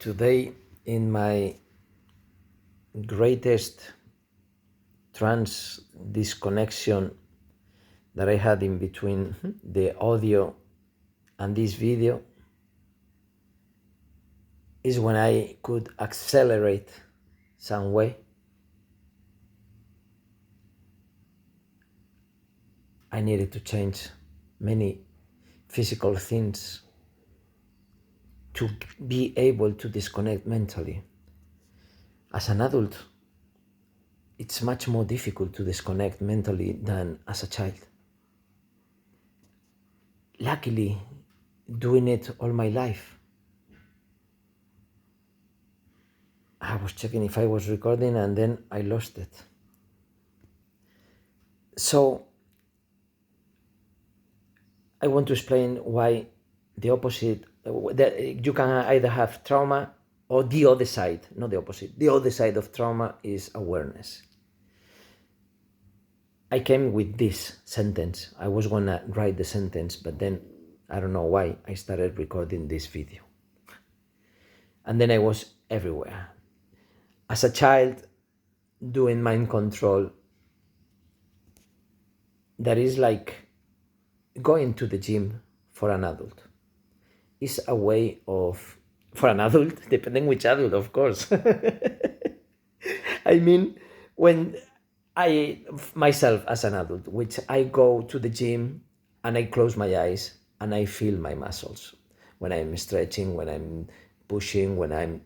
Today, in my greatest trance disconnection that I had in between the audio and this video, is when I could accelerate some way. I needed to change many physical things to be able to disconnect mentally. As an adult, it's much more difficult to disconnect mentally than as a child. Luckily, doing it all my life. I was checking if I was recording and then I lost it. So I want to explain why the opposite, you can either have trauma or the other side, not the opposite. The other side of trauma is awareness. I came with this sentence. I was gonna write the sentence, but then I don't know why I started recording this video. And then I was everywhere. As a child, doing mind control, that is like going to the gym for an adult. It's a way of, for an adult, depending which adult, of course. I mean, when I, myself as an adult, which I go to the gym and I close my eyes and I feel my muscles. When I'm stretching, when I'm pushing, when I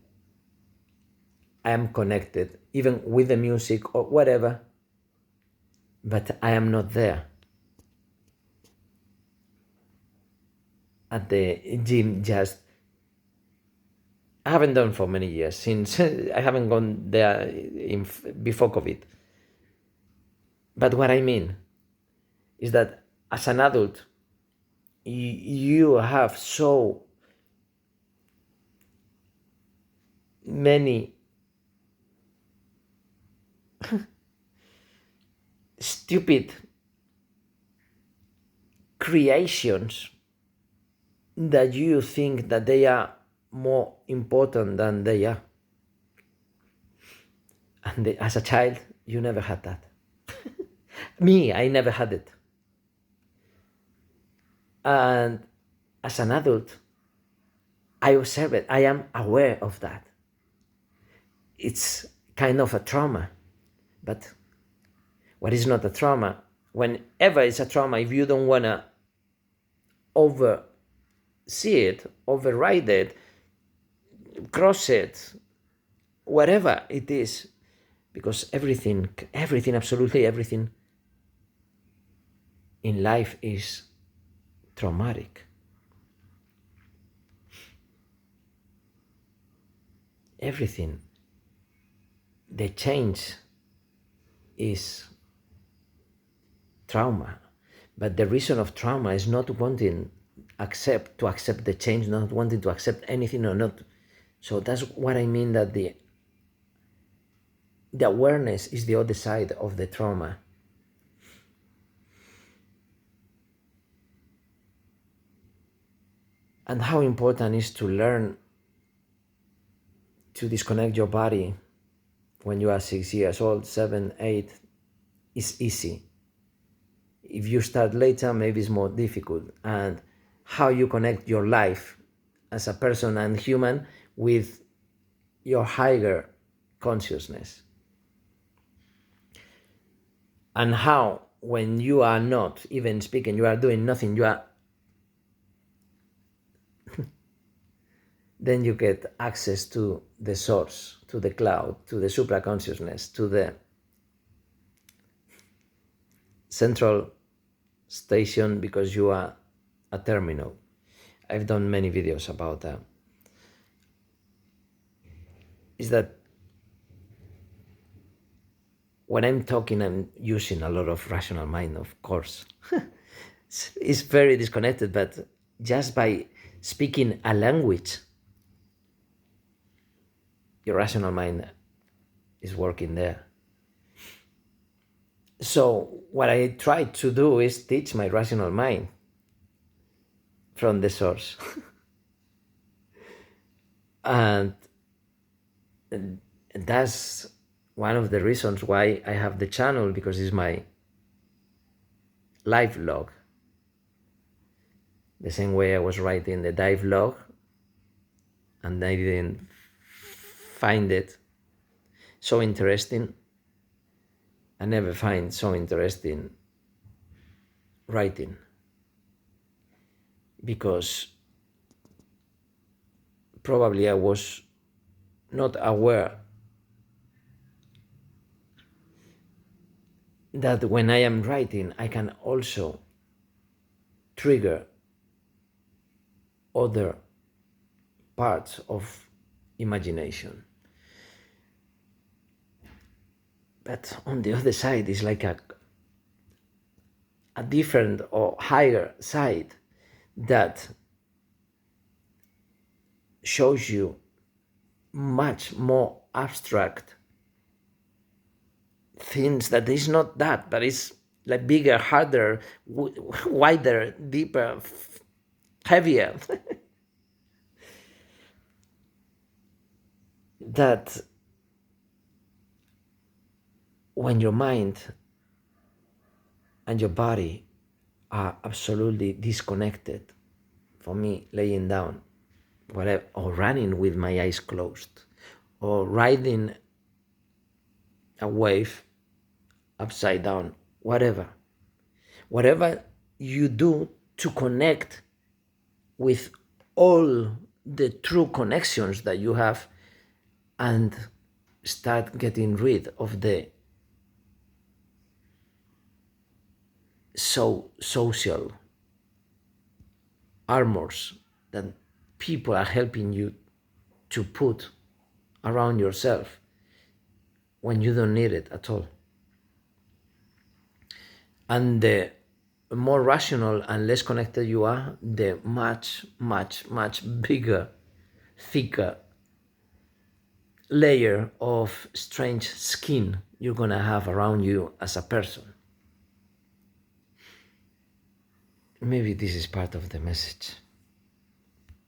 am connected, even with the music or whatever, but I am not there. At the gym, just I haven't done for many years, since I haven't gone there before COVID. But what I mean is that as an adult, you have so many stupid creations that you think that they are more important than they are. And as a child, you never had that. Me, I never had it. And as an adult, I observe it. I am aware of that. It's kind of a trauma. But what is not a trauma? Whenever it's a trauma, if you don't want to oversee it, override it, cross it, whatever it is, because everything, absolutely everything in life is traumatic. Everything. The change is trauma. But the reason of trauma is not wanting to accept the change, not wanting to accept anything or not. So that's what I mean, that the awareness is the other side of the trauma. And how important is to learn to disconnect your body when you are 6 years old, 7, 8, is easy. If you start later, maybe it's more difficult. And how you connect your life as a person and human with your higher consciousness. And how, when you are not even speaking, you are doing nothing, you are then you get access to the source, to the cloud, to the supraconsciousness, to the central station, because you are a terminal. I've done many videos about that. Is that when I'm talking, I'm using a lot of rational mind, of course. It's very disconnected, but just by speaking a language, your rational mind is working there. So what I try to do is teach my rational mind from the source. And And that's one of the reasons why I have the channel, because it's my life log. The same way I was writing the dive log and I didn't find it so interesting. I never find so interesting writing, because probably I was not aware that when I am writing, I can also trigger other parts of imagination. But on the other side is like a different or higher side that shows you much more abstract things that is not that, but it's like bigger, harder, wider, deeper, heavier. That when your mind and your body are absolutely disconnected, for me, laying down, whatever, or running with my eyes closed, or riding a wave upside down, whatever you do to connect with all the true connections that you have, and start getting rid of the social armors that people are helping you to put around yourself when you don't need it at all. And the more rational and less connected you are, the much, much, much bigger, thicker layer of strange skin you're gonna have around you as a person. Maybe this is part of the message.